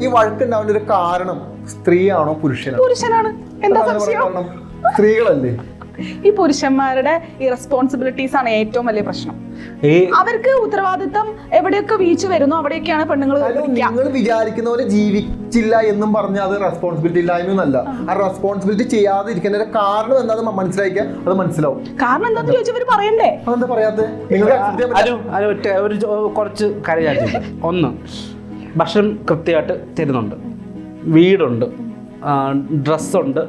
ഈ വഴക്കുണ്ടാവുന്ന ഒരു കാരണം സ്ത്രീയാണോ പുരുഷനാണോ? പുരുഷനാണ്. എന്താ സംശയം? സ്ത്രീകളല്ലേ. ഈ പുരുഷന്മാരുടെ ഈ റെസ്പോൺസിബിലിറ്റീസ് ആണ് ഏറ്റവും വലിയ പ്രശ്നം. അവർക്ക് ഉത്തരവാദിത്തം എവിടെയൊക്കെ വീഴ്ച വരുന്നു അവിടെയൊക്കെയാണ് പെണ്ണുങ്ങൾ. നിങ്ങൾ വിചാരിക്കുന്ന പോലെ ജീവിച്ചില്ല എന്നും പറഞ്ഞാൽ അത് റെസ്പോൺസിബിലിറ്റി ഇല്ലായ്മയൊന്നല്ല. ആ റെസ്പോൺസിബിലിറ്റി ചെയ്യാതെ ഇരിക്കുന്ന കാരണം എന്താണെന്ന് മനസ്സിലാക്കിയാൽ അത് മനസ്സിലാവും. കാരണം എന്താന്ന് ചോദിച്ചവർ പറയണ്ടേ? അതെന്താ പറയാത്തത്? കുറച്ച് കാര്യം. ഒന്ന്, ഭക്ഷണം കൃത്യമായിട്ട് തരുന്നുണ്ട്, വീടുണ്ട്, ഡ്രസ്സുണ്ട്,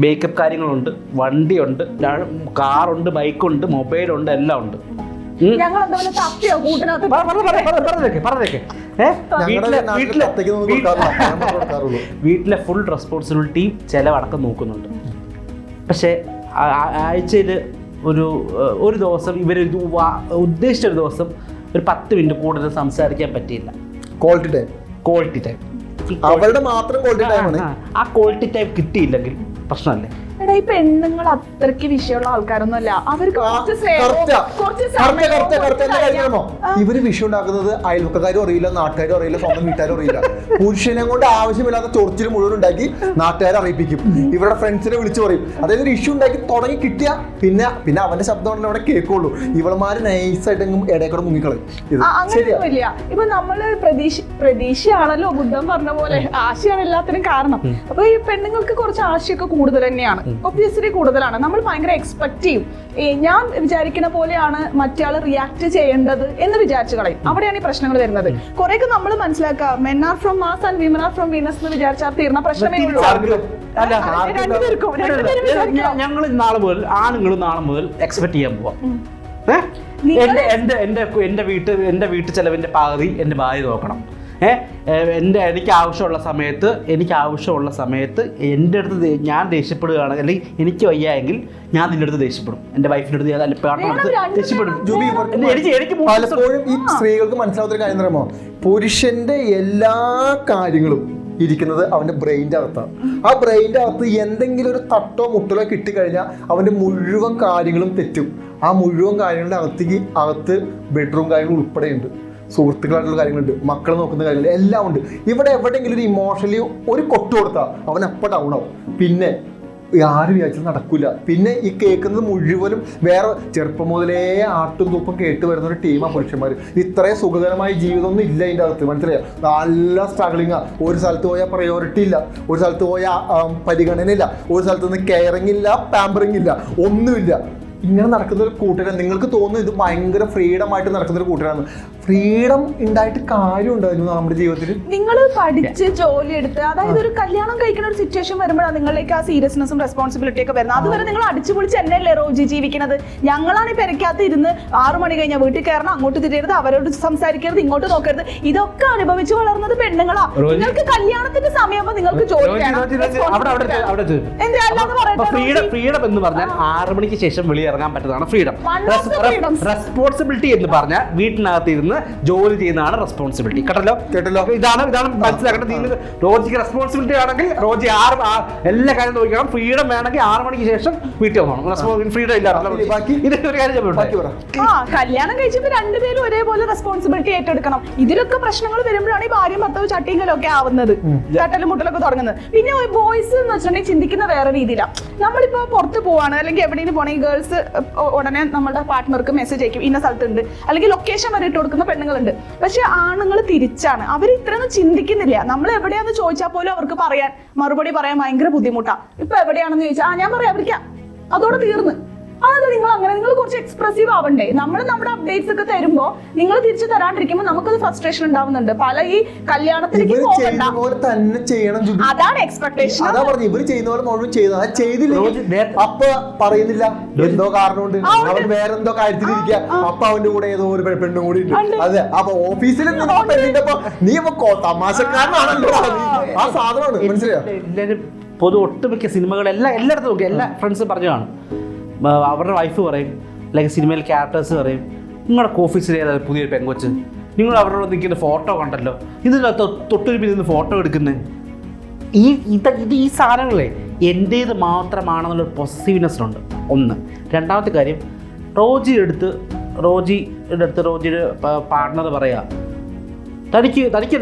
മേക്കപ്പ് കാര്യങ്ങളുണ്ട്, വണ്ടിയുണ്ട്, കാറുണ്ട്, ബൈക്കുണ്ട്, മൊബൈലുണ്ട്, എല്ലാം ഉണ്ട്. വീട്ടിലെ ഫുൾ റെസ്പോൺസിബിലിറ്റിയും ചെലവടക്കം നോക്കുന്നുണ്ട്. പക്ഷെ ആഴ്ചയിൽ ഒരു ദിവസം ഇവർ ഉദ്ദേശിച്ച ഒരു ദിവസം ഒരു 10 മിനിറ്റ് കൂടുതൽ സംസാരിക്കാൻ പറ്റിയില്ല. ക്വാളിറ്റി ടൈം അവരുടെ മാത്രം ക്വാളിറ്റി ടൈമാണ്. ആ ക്വാളിറ്റി ടൈം കിട്ടിയില്ലെങ്കിൽ പ്രശ്നമല്ലേ? എടാ, ഈ പെണ്ണുങ്ങൾ അത്രയ്ക്ക് വിഷയമുള്ള ആൾക്കാരൊന്നും അല്ല. അവർക്ക് ഇവര് വിഷയം ഉണ്ടാക്കുന്നത് അയൽവക്കാരും അറിയില്ല, നാട്ടുകാരും അറിയില്ല, സ്വന്തം വീട്ടുകാരും അറിയില്ല. പുരുഷനെ കൊണ്ട് ആവശ്യമില്ലാത്ത ചൊറിച്ചിൽ മുഴുവൻ ഉണ്ടാക്കി നാട്ടുകാരെ അറിയിപ്പിക്കും. ഇവരുടെ ഫ്രണ്ട്സിനെ വിളിച്ചു പറയും. അതായത് ഒരു ഇഷ്യൂ ഉണ്ടാക്കി തുടങ്ങി കിട്ടിയ പിന്നെ അവന്റെ ശബ്ദം അവിടെ കേൾക്കുള്ളൂ. ഇവളമാര് നൈസായിട്ട് ഇടയ്ക്കൂടെ മുങ്ങിക്കളയും. അങ്ങനെയൊന്നുമില്ല. ഇപ്പൊ നമ്മള് പ്രതീക്ഷയാണല്ലോ ബുദ്ധൻ പറഞ്ഞ പോലെ. ആശയാണ് എല്ലാത്തിനും കാരണം. അപ്പൊ ഈ പെണ്ണുങ്ങൾക്ക് കുറച്ച് ആശയൊക്കെ കൂടുതൽ തന്നെയാണ്, ഒബ്വിയസ്ലി കൂടുതലാണ്. നമ്മൾ ഭയങ്കര എക്സ്പെക്ട് ചെയ്യും. ഞാൻ വിചാരിക്കുന്ന പോലെയാണ് മറ്റയാള് റിയാക്ട് ചെയ്യേണ്ടത് എന്ന് വിചാരിച്ചു കളയും. അവിടെയാണ് ഈ പ്രശ്നങ്ങൾ വരുന്നത്. കുറെയൊക്കെ നമ്മൾ മനസ്സിലാക്കുക, men are from Mars and women are from Venus എന്ന് വിചാരിച്ചാൽ തീർന്ന പ്രശ്നമേ ഉള്ളൂ. ഞങ്ങൾ നാളെ മുതൽ ആണുങ്ങളും നാളെ മുതൽ എക്സ്പെക്ട് ചെയ്യാൻ പോവാം. എന്റെ വീട്ടു ചെലവിന്റെ പകുതി എന്റെ ഭാര്യ നോക്കണം. എനിക്ക് ആവശ്യമുള്ള സമയത്ത് എൻ്റെ അടുത്ത് ഞാൻ ദേഷ്യപ്പെടുകയാണെങ്കിൽ, അല്ലെങ്കിൽ എനിക്ക് വയ്യായെങ്കിൽ ഞാൻ നിന്റെ അടുത്ത് ദേഷ്യപ്പെടും, എൻ്റെ വൈഫിൻ്റെ അടുത്ത് ഞാൻ പാർട്ട്ണറുടെ അടുത്ത് ദേഷ്യപ്പെടും. പലപ്പോഴും ഈ സ്ത്രീകൾക്ക് മനസ്സിലാവാത്തൊരു കാര്യം പറയുമോ, പുരുഷന്റെ എല്ലാ കാര്യങ്ങളും ഇരിക്കുന്നത് അവന്റെ ബ്രെയിൻ്റെ അകത്താണ്. ആ ബ്രെയിൻ്റെ അകത്ത് എന്തെങ്കിലും ഒരു തട്ടോ മുട്ടലോ കിട്ടിക്കഴിഞ്ഞാൽ അവന്റെ മുഴുവൻ കാര്യങ്ങളും തെറ്റും. ആ മുഴുവൻ കാര്യങ്ങളുടെ അകത്ത് ബെഡ്റൂം കാര്യങ്ങൾ ഉൾപ്പെടെയുണ്ട്, സുഹൃത്തുക്കളായിട്ടുള്ള കാര്യങ്ങളുണ്ട്, മക്കളെ നോക്കുന്ന കാര്യങ്ങൾ എല്ലാം ഉണ്ട്. ഇവിടെ എവിടെയെങ്കിലും ഒരു ഇമോഷണലി ഒരു കൊട്ടു കൊടുത്താൽ അവൻ അപ്പോൾ ഡൗൺ ആവും. പിന്നെ ആരും വിചാരിച്ചാൽ നടക്കില്ല. പിന്നെ ഈ കേൾക്കുന്നത് മുഴുവനും വേറെ ചെറുപ്പം മുതലേ ആട്ടും തൂപ്പം കേട്ട് വരുന്ന ഒരു ടീമാണ് പുരുഷന്മാർ. ഇത്രയും സുഖകരമായ ജീവിതമൊന്നും ഇല്ല ഇതിൻ്റെ അകത്ത്, മനസ്സിലായോ? നല്ല സ്ട്രഗിളിങ്ങാ. ഒരു സ്ഥലത്ത് പോയാൽ പ്രയോറിറ്റി ഇല്ല, ഒരു സ്ഥലത്ത് പോയാൽ പരിഗണന ഇല്ല, ഒരു സ്ഥലത്ത് നിന്ന് കെയറിങ് ഇല്ല, പാമ്പറിങ് ഇല്ല, ഒന്നുമില്ല. ഇങ്ങനെ നടക്കുന്ന ഒരു കൂട്ടരാണ്. നിങ്ങൾക്ക് തോന്നുന്നു ഇത് ഭയങ്കര ഫ്രീഡം ആയിട്ട് നടക്കുന്ന ഒരു കൂട്ടരാണ്. ഫ്രീഡം ഉണ്ടായിട്ട് കാര്യം ഉണ്ടായിരുന്നു നമ്മുടെ ജീവിതത്തിൽ. നിങ്ങൾ പഠിച്ച് ജോലി എടുത്ത്, അതായത് ഒരു കല്യാണം കഴിക്കുന്ന ഒരു സിറ്റുവേഷൻ വരുമ്പോഴാണ് നിങ്ങളിലേക്ക് ആ സീരിയസ്നെസ്സും റെസ്പോൺസിബിലിറ്റി ഒക്കെ വരുന്നത്. അതുവരെ നിങ്ങൾ അടിച്ചു പൊളിച്ച് എന്നല്ലേ റോജി ജീവിക്കുന്നത്? ഞങ്ങളാണ് ഈ പെരക്കകത്ത് ഇരുന്ന് 6 മണി കഴിഞ്ഞാൽ വീട്ടിൽ കയറണം, അങ്ങോട്ട് തിരിയരുത്, അവരോട് സംസാരിക്കരുത്, ഇങ്ങോട്ട് നോക്കരുത്. ഇതൊക്കെ അനുഭവിച്ച് വളർന്നത് പെണ്ണുങ്ങളാ. നിങ്ങൾക്ക് കല്യാണത്തിന്റെ സമയമാകുമ്പോൾ നിങ്ങൾക്ക് ജോലി ഫ്രീഡം എന്ന് പറഞ്ഞാൽ 6 മണിക്ക് ശേഷം വെളിയിറങ്ങാൻ പറ്റുന്നതാണ് ഫ്രീഡം. റെസ്പോൺസിബിലിറ്റി എന്ന് പറഞ്ഞാൽ വീട്ടിനകത്ത് ഇരുന്ന് ജോലി ചെയ്യുന്നതാണ് റെസ്പോൺസിബിലിറ്റി. കേട്ടല്ലോ? ഇതാണ് മനസ്സിലാക്കേണ്ടത്. റോജിക്ക് റെസ്പോൺസിബിലിറ്റി ആണെങ്കിൽ റോജി എല്ലാ കാര്യം നോക്കണം. ഫ്രീഡം വേണമെങ്കിൽ 6 മണിക്ക് ശേഷം വീട്ടിൽ വന്നോണം. ഫ്രീഡം ഇല്ല. ഇതൊരു കാര്യം, കല്യാണം കഴിച്ചപ്പോൾ രണ്ടുപേരും ഒരേപോലെ റെസ്പോൺസിബിലിറ്റി ഏറ്റെടുക്കണം. ഇതിലൊക്കെ പ്രശ്നങ്ങൾ വരുമ്പോഴാണ് ഈ ഭാര്യയും ഭർത്താവ് ചട്ടിങ്കലൊക്കെ ആവുന്നത്, ചട്ടലും മുട്ടലൊക്കെ തുടങ്ങുന്നത്. പിന്നെ ബോയ്സ് എന്ന് വെച്ചിട്ടുണ്ടെങ്കിൽ ചിന്തിക്കുന്ന വേറെ രീതിയിലാണ്. നമ്മളിപ്പോ പുറത്ത് പോവാണ് അല്ലെങ്കിൽ എവിടെയെങ്കിലും പോണെങ്കിൽ ഗേൾസ് ഉടനെ നമ്മുടെ പാർട്ട്ണർക്ക് മെസ്സേജ് അയക്കും, ഇന്ന സ്ഥലത്തുണ്ട്, അല്ലെങ്കിൽ ലൊക്കേഷൻ വരെ ഇട്ട് കൊടുക്കുന്ന പെണ്ണുങ്ങളുണ്ട്. പക്ഷെ ആണുങ്ങൾ തിരിച്ചാണ്. അവർ ഇത്രയൊന്നും ചിന്തിക്കുന്നില്ല. നമ്മൾ എവിടെയാന്ന് ചോദിച്ചാൽ പോലും അവർക്ക് മറുപടി പറയാൻ ഭയങ്കര ബുദ്ധിമുട്ടാണ്. ഇപ്പൊ എവിടെയാണെന്ന് ചോദിച്ചാൽ ഞാൻ പറയാം വിളിക്കാം, അതോടെ തീർന്ന്. അതായത് നിങ്ങൾ കുറച്ച് എക്സ്പ്രസീവ് ആവണ്ടേ? നമ്മൾ നമ്മുടെ അപ്ഡേറ്റ്സ് ഒക്കെ തരുമ്പോ നിങ്ങൾ തിരിച്ചു തരാണ്ടിരിക്കുമ്പോൾ നമുക്കത് ഫ്രസ്ട്രേഷൻ ഉണ്ടാവുന്നുണ്ട്. പല ഈ കല്യാണത്തിലേക്ക് അതാണ് എക്സ്പെക്ടേഷൻ. ഇവർ ചെയ്യുന്ന പോലെ മുഴുവൻ ചെയ്തില്ല, അപ്പൊ പറയുന്നില്ല എന്തോ കാരണമുണ്ട്, അവൻ വേറെന്തോ കാര്യത്തിലിരിക്കുക, അപ്പൊ അവന്റെ കൂടെ ഏതോ ഒരു പെണ്ണും കൂടി ഉണ്ട്. അതെ, അപ്പൊ ഓഫീസിൽ നീ തമാശക്കാരനാണല്ലോ, ആ സാധനമാണ്. മനസ്സിലായോ? എല്ലാവരും ഒട്ടുമിക്ക സിനിമകളെല്ലാം എല്ലായിടത്തും നോക്കി എല്ലാ ഫ്രണ്ട്സും പറഞ്ഞു കാണും. അവരുടെ വൈഫ് പറയും, അല്ലെങ്കിൽ സിനിമയിൽ ക്യാരക്ടേഴ്സ് പറയും, നിങ്ങളുടെ ഓഫീസിൽ ഏതാണ് പുതിയൊരു പെങ്കൊച്ച്, നിങ്ങൾ അവരോട് നിൽക്കുന്ന ഫോട്ടോ കണ്ടല്ലോ, ഇതിന് തൊട്ടൊരുപ്പിൽ നിന്ന് ഫോട്ടോ എടുക്കുന്നത്. ഈ സാധനങ്ങളെ എൻ്റേത് മാത്രമാണെന്നുള്ളൊരു പോസിറ്റീവ്നെസ്സിനുണ്ട്. ഒന്ന്. രണ്ടാമത്തെ കാര്യം, റോജിയുടെ അടുത്ത് റോജിയുടെ പാർട്ട്ണർ പറയുക, തനിക്ക്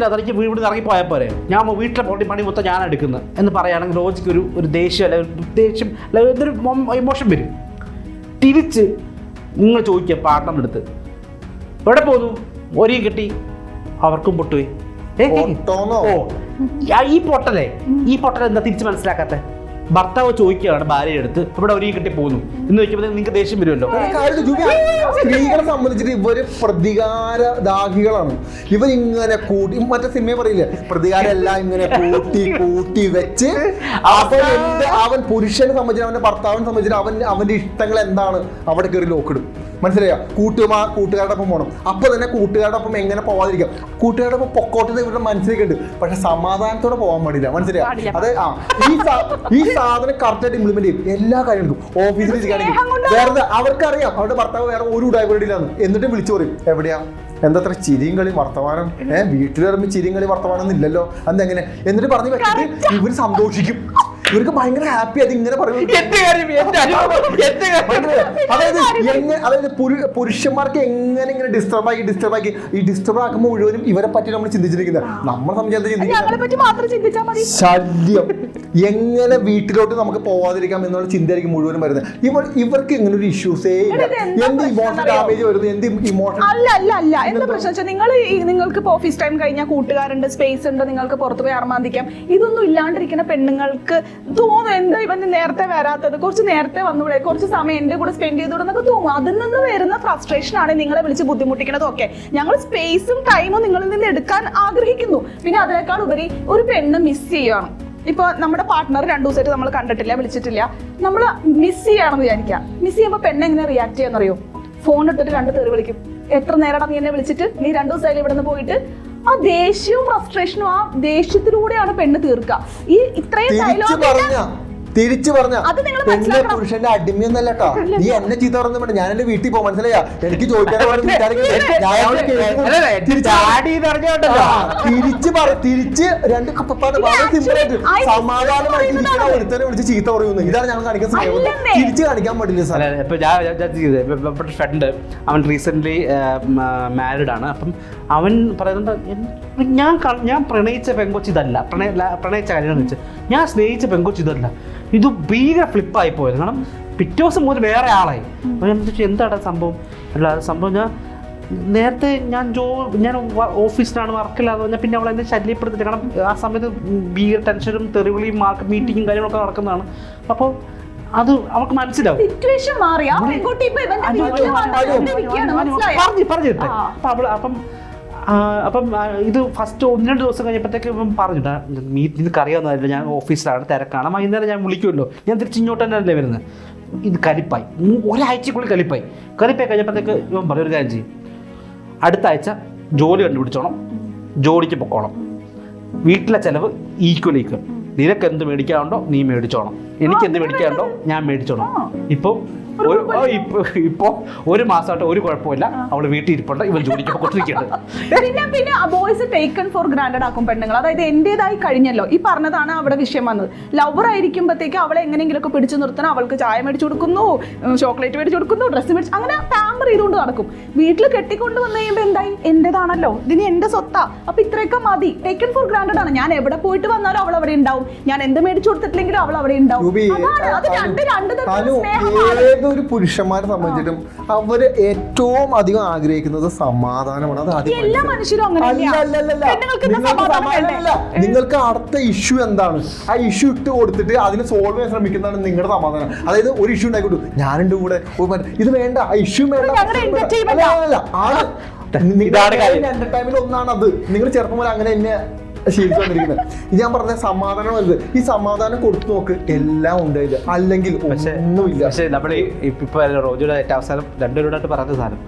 വീട് ഇറങ്ങിപ്പോയാൽ പോരെ, ഞാൻ വീട്ടിലെ പണി മൊത്തം ഞാൻ എടുക്കുന്നത് എന്ന് പറയുകയാണെങ്കിൽ ലോജിക്ക് ഒരു ദേഷ്യം അല്ലെങ്കിൽ ഒരു ദേഷ്യം അല്ലെങ്കിൽ എന്തൊരു ഇമോഷൻ വരും. തിരിച്ച് നിങ്ങൾ ചോദിക്കുക പാർട്ട്ണറിൻ്റെ അടുത്ത് എവിടെ പോന്നു, ഒരേ കിട്ടി, അവർക്കും പൊട്ടുപോയി. ഈ പൊട്ടൽ എന്താ തിരിച്ച് മനസ്സിലാക്കാത്ത? ഭർത്താവ് ചോദിക്കുകയാണ് ഭാര്യയുടെ അടുത്ത് ഇവിടെ ഒരേ കിട്ടി പോകുന്നു എന്ന് ചോദിക്കുമ്പോൾ നിങ്ങൾക്ക് ദേഷ്യം വരുമല്ലോ. സ്ത്രീകളെ സംബന്ധിച്ചിട്ട് ഇവര് പ്രതികാരദാഹികളാണ്. ഇവരിങ്ങനെ കൂട്ടി, മറ്റേ സിനിമയെ പറയില്ലേ, പ്രതികാരം എല്ലാം ഇങ്ങനെ കൂട്ടി വെച്ച് അവൻ പുരുഷനെ സംബന്ധിച്ച് അവന്റെ ഭർത്താവിനെ സംബന്ധിച്ചിട്ട് അവന്റെ ഇഷ്ടങ്ങൾ എന്താണ് അവിടെ കയറി ലോക്കിടും. മനസ്സിലായോ? കൂട്ടുകാരുടെ ഒപ്പം പോകണം. അപ്പൊ തന്നെ കൂട്ടുകാരുടെ ഒപ്പം എങ്ങനെ പോവാതിരിക്കാം, കൂട്ടുകാരുടെ ഒപ്പം പൊക്കോട്ടത് ഇവരുടെ മനസ്സിലേക്ക് ഉണ്ട്. പക്ഷെ സമാധാനത്തോടെ പോകാൻ പാടില്ല. മനസ്സിലായോ? അതെ, ഈ സാധനം കറക്റ്റായിട്ട് ഇംപ്ലിമെന്റ് ചെയ്യും എല്ലാ കാര്യങ്ങൾക്കും. ഓഫീസിൽ ഇരിക്കുകയാണെങ്കിൽ വേറെ അവർക്കറിയാം അവരുടെ ഭർത്താവ് വേറെ ഒരു ഉടായ്പടിയിലാണ്, എന്നിട്ടും വിളിച്ചു പറയും എവിടെയാ, എന്തത്ര ചിരിയും കളി വർത്തമാനം, വീട്ടിൽ വരുമ്പോൾ ചിരിയും കളി വർത്തമാനം ഒന്നും ഇല്ലല്ലോ, അതെങ്ങനെ, എന്നിട്ട് പറഞ്ഞു വെച്ചിട്ട് ഇവർ സന്തോഷിക്കും. ഇവർക്ക് ഭയങ്കര ഹാപ്പി. അത് ഇങ്ങനെ പറയുന്നത് അതായത് പുരുഷന്മാർക്ക് എങ്ങനെ ഇങ്ങനെ ഡിസ്റ്റർബ് ആക്കി ഈ ഡിസ്റ്റർബ് ആക്കുമ്പോൾ മുഴുവനും ഇവരെ പറ്റി നമ്മൾ ചിന്തിച്ചിരിക്കുന്നത്. നമ്മളെ സംബന്ധിച്ച് ശല്യം എങ്ങനെ വീട്ടിലോട്ട് നമുക്ക് പോവാതിരിക്കാം എന്നുള്ള ചിന്തയായിരിക്കും മുഴുവനും വരുന്നത്. ഇവർക്ക് ഇങ്ങനെ ഒരു ഇഷ്യൂസേ ഇല്ല. എന്ത് ഇമോഷൻ ഡാമേജ് വരുന്നു, എന്ത് ഇമോഷൻ അല്ല എന്താ പ്രശ്നം, നിങ്ങൾക്ക് ഇപ്പോൾ ഓഫീസ് ടൈം കഴിഞ്ഞാൽ കൂട്ടുകാരുണ്ട്, സ്പേസ് ഉണ്ട്, നിങ്ങൾക്ക് പുറത്ത് പോയി അർമാന്തിക്കാം. ഇതൊന്നും ഇല്ലാണ്ടിരിക്കുന്ന പെണ്ണുങ്ങൾക്ക് തോന്നും എന്താ ഇവൻ നേരത്തെ വരാത്തത്, കുറച്ച് നേരത്തെ വന്നൂടെ, കുറച്ച് സമയം എന്റെ കൂടെ സ്പെൻഡ് ചെയ്തൂടെ എന്നൊക്കെ തോന്നും. അതിൽ നിന്ന് വരുന്ന ഫ്രസ്ട്രേഷൻ ആണ് നിങ്ങളെ വിളിച്ച് ബുദ്ധിമുട്ടിക്കണതും ഒക്കെ. ഞങ്ങൾ സ്പേസും ടൈമും നിങ്ങളിൽ നിന്ന് എടുക്കാൻ ആഗ്രഹിക്കുന്നു. പിന്നെ അതിനേക്കാൾ ഉപരി ഒരു പെണ്ണ് മിസ് ചെയ്യുകയാണ്. ഇപ്പൊ നമ്മുടെ പാർട്ട്ണർ 2 ദിവസമായിട്ട് നമ്മൾ കണ്ടിട്ടില്ല, വിളിച്ചിട്ടില്ല, നമ്മൾ മിസ് ചെയ്യാണെന്ന് വിചാരിക്കാം. മിസ് ചെയ്യുമ്പോൾ പെണ്ണ് എങ്ങനെ റിയാക്ട് ചെയ്യാന്നറിയോ? ഫോൺ ഇട്ടിട്ട് 2 തെറി വിളിക്കും. എത്ര നേരം നീ എന്നെ വിളിച്ചിട്ട്, നീ 2 ദിവസമായാലും ഇവിടെ നിന്ന് പോയിട്ട്. ആ ദേഷ്യവും ഫ്രസ്ട്രേഷനും ആ ദേഷ്യത്തിലൂടെയാണ് പെണ്ണ് തീർക്കുക. ഈ ഇത്രയും തിരിച്ചു പറഞ്ഞ പെണ്ണ് പുരുഷന്റെ അടിമയൊന്നല്ല കേട്ടോ. നീ എന്നെ ചീത്ത പറഞ്ഞു വേണ്ട, ഞാൻ എന്റെ വീട്ടിൽ പോകും. മനസ്സിലായാ? എനിക്ക് ചോദിക്കാൻ തിരിച്ച് 2 കപ്പപ്പാട് സമാധാനമായിട്ട് ഒരുത്തനെ വിളിച്ച് ചീത്ത പറയുന്നു. ഇതാണ് ഞങ്ങൾ കാണിക്കാൻ സമയം. തിരിച്ച് കാണിക്കാൻ പാടില്ല സാർ. ഇപ്പൊ ഫ്രണ്ട് അവൻ റീസെന്റ് മാരീഡ് ആണ്. അപ്പം അവൻ പറയുന്നുണ്ട് ഞാൻ പ്രണയിച്ച പെങ്കൊച്ച് ഇതല്ല, പ്രണയിച്ച കാര്യം വെച്ച് ഞാൻ സ്നേഹിച്ച പെങ്കൊച്ച് ഇതല്ല. ഇത് ഭീകര ഫ്ലിപ്പായി പോയത്. കാരണം പിറ്റേ ദിവസം മുതൽ വേറെ ആളായി. അപ്പോൾ ഞാൻ ചോദിച്ചു എന്താണ് സംഭവം? അല്ല സംഭവം നേരത്തെ ഞാൻ ഓഫീസിലാണ് വർക്കില്ലാതെ പറഞ്ഞാൽ പിന്നെ അവളെന്നെ ശല്യപ്പെടുത്തില്ല. കാരണം ആ സമയത്ത് ഭീകര ടെൻഷനും തെറിവിളിയും മീറ്റിങ്ങും കാര്യങ്ങളൊക്കെ നടക്കുന്നതാണ്. അപ്പോൾ അത് അവർക്ക് മനസ്സിലാവും. പറഞ്ഞിട്ട് അപ്പം ഇത് ഫസ്റ്റ് 1-2 ദിവസം കഴിഞ്ഞപ്പോഴത്തേക്ക് ഇപ്പം പറഞ്ഞിട്ടാ നിനക്ക് അറിയാവുന്നതല്ല, ഞാൻ ഓഫീസിലാണ്, തിരക്കാണ്, വൈകുന്നേരം ഞാൻ വിളിക്കുമല്ലോ, ഞാൻ തിരിച്ച് ഇങ്ങോട്ട് തന്നെയല്ലേ വരുന്നത്. ഇത് കലിപ്പായി, ഒരാഴ്ചക്കുള്ളിൽ കലിപ്പായി കഴിഞ്ഞപ്പോഴത്തേക്ക് ഇവൻ പറയും ഒരു കാര്യം ചെയ്യും, അടുത്ത ആഴ്ച ജോലി കണ്ടുപിടിച്ചോണം, ജോലിക്ക് പൊക്കോണം, വീട്ടിലെ ചിലവ് ഈക്വൽ. നിനക്ക് എന്ത് മേടിക്കാനുണ്ടോ നീ മേടിച്ചോണം, എനിക്ക് എന്ത് മേടിക്കാനുണ്ടോ ഞാൻ മേടിച്ചോണം. ഇപ്പോൾ ഒരു മാസമായിട്ട് ഒരു കുഴപ്പമില്ല, അവള് വീട്ടിൽ ഇരിപ്പുണ്ട്, ഇവൻ ജോലിക്ക് കൊണ്ടിരിക്കുന്നത്. പിന്നെ ബോയ്സ് ടേക്കൺ ഫോർ ഗ്രാൻഡഡ് ആക്കും പെണ്ണുങ്ങൾ. അതായത് എന്റേതായി കഴിഞ്ഞല്ലോ, ഈ പറഞ്ഞതാണ് അവിടെ വിഷയം വന്നത്. ലവർ ആയിരിക്കുമ്പോഴത്തേക്ക് അവളെ എങ്ങനെയെങ്കിലുമൊക്കെ പിടിച്ചു നിർത്തണം, അവൾക്ക് ചായ മേടിച്ചു കൊടുക്കുന്നു, ചോക്ലേറ്റ് മേടിച്ചു കൊടുക്കുന്നു, ഡ്രസ്സ് മേടിച്ചു, അങ്ങനെ പാമ്പർ ചെയ്തുകൊണ്ട് നടക്കും. വീട്ടിൽ കെട്ടിക്കൊണ്ട് വന്നു കഴിയുമ്പോൾ എന്തായി, എന്റേതാണല്ലോ, ഇതിന് എന്റെ സ്വത്താ, അപ്പൊ ഇത്രയൊക്കെ മതി. ടേക്കൺ ഫോർ ഗ്രാൻഡഡ് ആണ്. ഞാൻ എവിടെ പോയിട്ട് വന്നാലും അവൾ അവിടെ ഉണ്ടാവും, ഞാൻ എന്ത് മേടിച്ചു കൊടുത്തിട്ടില്ലെങ്കിലും അവൾ അവിടെ ഉണ്ടാവും. അത് രണ്ട് തരത്തിലുള്ള ഒരു പുരുഷന്മാരെ സംബന്ധിച്ചിട്ടും അവര് ഏറ്റവും അധികം ആഗ്രഹിക്കുന്നത് സമാധാനമാണ്. അത് എല്ലാ മനുഷ്യരും നിങ്ങൾക്ക് അടുത്ത ഇഷ്യൂ എന്താണ്, ആ ഇഷ്യൂ ഇട്ട് കൊടുത്തിട്ട് അതിനെ സോൾവ് ചെയ്യാൻ ശ്രമിക്കുന്നതാണ് നിങ്ങളുടെ സമാധാനം. അതായത് ഒരു ഇഷ്യൂ ഉണ്ടായിക്കോട്ടു, ഞാനുണ്ട് കൂടെ, ഇത് വേണ്ട, ആ ഇഷ്യൂ വേണ്ട, എന്റർടൈൻമെന്റ് ഒന്നാണ് അത്. നിങ്ങൾ ചെറുപ്പം പോലെ അങ്ങനെ എന്നെ ശീലിച്ചു വന്നിരിക്കുന്നത്. ഇത് ഞാൻ പറഞ്ഞ സമാധാനം വരുന്നത്. ഈ സമാധാനം കൊടുത്തു നോക്ക്, എല്ലാം ഉണ്ടായില്ല, അല്ലെങ്കിൽ ഒന്നുമില്ല. പക്ഷേ നമ്മൾ ഇപ്പൊ റോജുയുടെ ഏറ്റവും അവസാനം 2 പേരോടായിട്ട് പറഞ്ഞ സാധനം,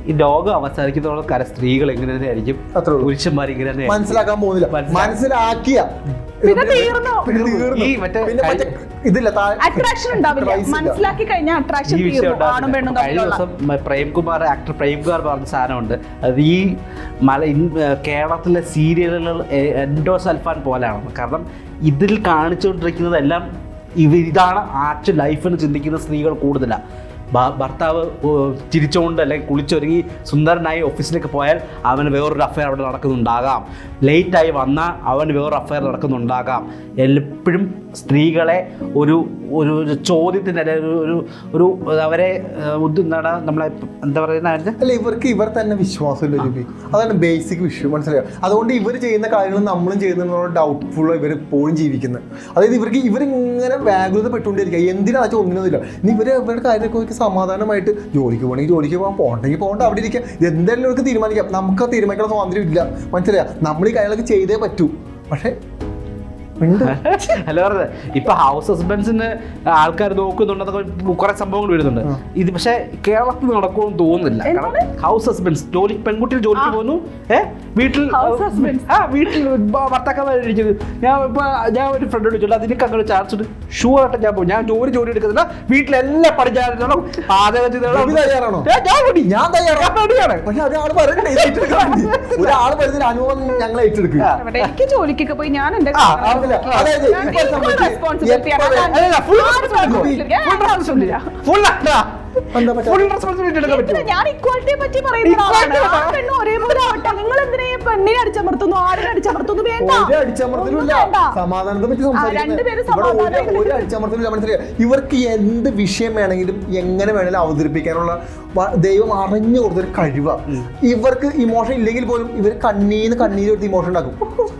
ഈ ലോകം അവസാനിക്കുന്നതോളം കാലം സ്ത്രീകൾ എങ്ങനെ തന്നെ ആയിരിക്കും, പുരുഷന്മാർ ഇങ്ങനെ തന്നെ മനസ്സിലാക്കാൻ പോകുന്നില്ല. മനസ്സിലാക്കിയ അട്രാക്ഷൻ ഉണ്ടാവില്ല. മനസ്സിലാക്കി കഴിഞ്ഞാൽ അട്രാക്ഷൻ തീർന്നു. കഴിഞ്ഞ ദിവസം ആക്ടർ പ്രേംകുമാർ പറഞ്ഞ സാധനമുണ്ട്. അത് ഈ കേരളത്തിലെ സീരിയലുകൾ എൻഡോസൾഫാൻ പോലെയാണ്. കാരണം ഇതിൽ കാണിച്ചുകൊണ്ടിരിക്കുന്നതെല്ലാം ഇതാണ് ആക്ച്വൽ ലൈഫെന്ന് ചിന്തിക്കുന്ന സ്ത്രീകൾ കൂടുതലാണ്. ഭർത്താവ് ചിരിച്ചുകൊണ്ട് അല്ലെങ്കിൽ കുളിച്ചൊരുങ്ങി സുന്ദരനായി ഓഫീസിലേക്ക് പോയാൽ അവന് വേറൊരു അഫയർ അവിടെ നടക്കുന്നുണ്ടാകാം. ലേറ്റായി വന്നാൽ അവന് വേറൊരു അഫയർ നടക്കുന്നുണ്ടാകാം. എപ്പോഴും സ്ത്രീകളെ ഒരു ഒരു ചോദ്യത്തിൻ്റെ ഒരു അവരെ എന്താണ് നമ്മളെ എന്താ പറയുന്ന അല്ല, ഇവർ തന്നെ വിശ്വാസമില്ല രൂപി. അതാണ് ബേസിക് വിഷയം, മനസ്സിലായോ? അതുകൊണ്ട് ഇവർ ചെയ്യുന്ന കാര്യങ്ങൾ നമ്മളും ചെയ്യുന്നതിനോട് ഡൗട്ട്ഫുൾ ഇവർ എപ്പോഴും ജീവിക്കുന്നത്. അതായത് ഇവരിങ്ങനെ വ്യാകുലതപ്പെട്ടുകൊണ്ടിരിക്കുക. എന്തിനാ വെച്ചാൽ ഒന്നിനൊന്നുമില്ല. ഇനി ഇവരുടെ കാര്യമൊക്കെ സമാധാനമായിട്ട് ജോലിക്ക് പോകണമെങ്കിൽ ജോലിക്ക് പോകാം, പോകണമെങ്കിൽ പോകണ്ട, അവിടെ ഇരിക്കുക. എന്തായാലും ഇവർക്ക് തീരുമാനിക്കാം. നമുക്ക് ആ തീരുമാനിക്കുന്ന സ്വാതന്ത്ര്യം ഇല്ല, മനസ്സിലായോ? നമ്മൾ ഈ കാര്യങ്ങളൊക്കെ ചെയ്തേ പറ്റൂ. പക്ഷേ അല്ല പറഞ്ഞത് ഇപ്പൊ ഹൗസ് ഹസ്ബൻഡ്സിന് ആൾക്കാർ നോക്കുന്നുണ്ടെന്നൊക്കെ കുറെ സംഭവങ്ങൾ വരുന്നുണ്ട്. ഇത് പക്ഷെ കേരളത്തിൽ നടക്കുമെന്ന് തോന്നുന്നില്ല. കാരണം ഹൗസ് ഹസ്ബൻഡ്സ് പെൺകുട്ടികൾ ജോലിക്ക് പോകുന്നു, വീട്ടിൽ വീട്ടിൽ ഭർത്താക്കന്മാരിക്കുന്നത്. ഞാൻ ഒരു ഫ്രണ്ടോട് ചോദിച്ചു, അതിനൊക്കെ അങ്ങനെ ചാൻസ് ഉണ്ട്. ഷുവർ ആയിട്ട് ഞാൻ പോകും. ഞാൻ ജോലി എടുക്കുന്നില്ല, വീട്ടിലെല്ലാം പഠിച്ചാലും തയ്യാറാണോ? ഞാൻ തയ്യാറാണ്. പക്ഷെ ഒരാൾ പറയുന്ന അനുഭവം ഞങ്ങൾ ഏറ്റെടുക്കുക. എനിക്ക് ജോലിക്കൊക്കെ പോയി ഞാൻ എന്റെ ഞാൻ ഇക്വാലിറ്റിയെ പറ്റി പറയുന്നത് ഒരേപോലെ ആവട്ടെ. നിങ്ങൾ എന്തിനാ പെണ്ണിനെ അടിച്ചമർത്തുന്നു, ആടിനെ അടിച്ചമർത്തുന്നു? വേണ്ട, സമാധാനത്തെ പറ്റി ഒരു അടിച്ചമർത്തലില്ല, മനസ്സിലായോ? ഇവർക്ക് എന്ത് വിഷയം വേണമെങ്കിലും എങ്ങനെ വേണമെങ്കിലും അവതരിപ്പിക്കാനുള്ള ദൈവം അറിഞ്ഞു കൊടുത്തൊരു കഴിവാണ്. ഇവർക്ക് ഇമോഷൻ ഇല്ലെങ്കിൽ പോലും ഇവർ കണ്ണീര് എടുത്ത് ഇമോഷൻ ഉണ്ടാക്കും,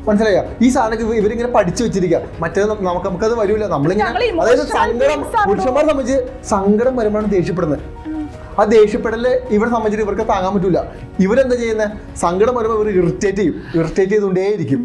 മനസ്സിലായോ? ഈ സാധനം ഇവരിങ്ങനെ പഠിച്ചു വെച്ചിരിക്കുക. മറ്റേത് നമുക്കത് വരില്ല. നമ്മളിങ്ങനെ, അതായത് സങ്കടം, പുരുഷന്മാരെ സംബന്ധിച്ച് സങ്കടം വരുമ്പോഴാണ് ദേഷ്യപ്പെടുന്നത്. ആ ദേഷ്യപ്പെടല് ഇവരെ സംബന്ധിച്ചിട്ട് ഇവർക്ക് താങ്ങാൻ പറ്റൂല. ഇവരെന്താ ചെയ്യുന്നത്? സങ്കടം വരുമ്പോൾ ഇവർ ഇറിറ്റേറ്റ് ചെയ്തുകൊണ്ടേയിരിക്കും.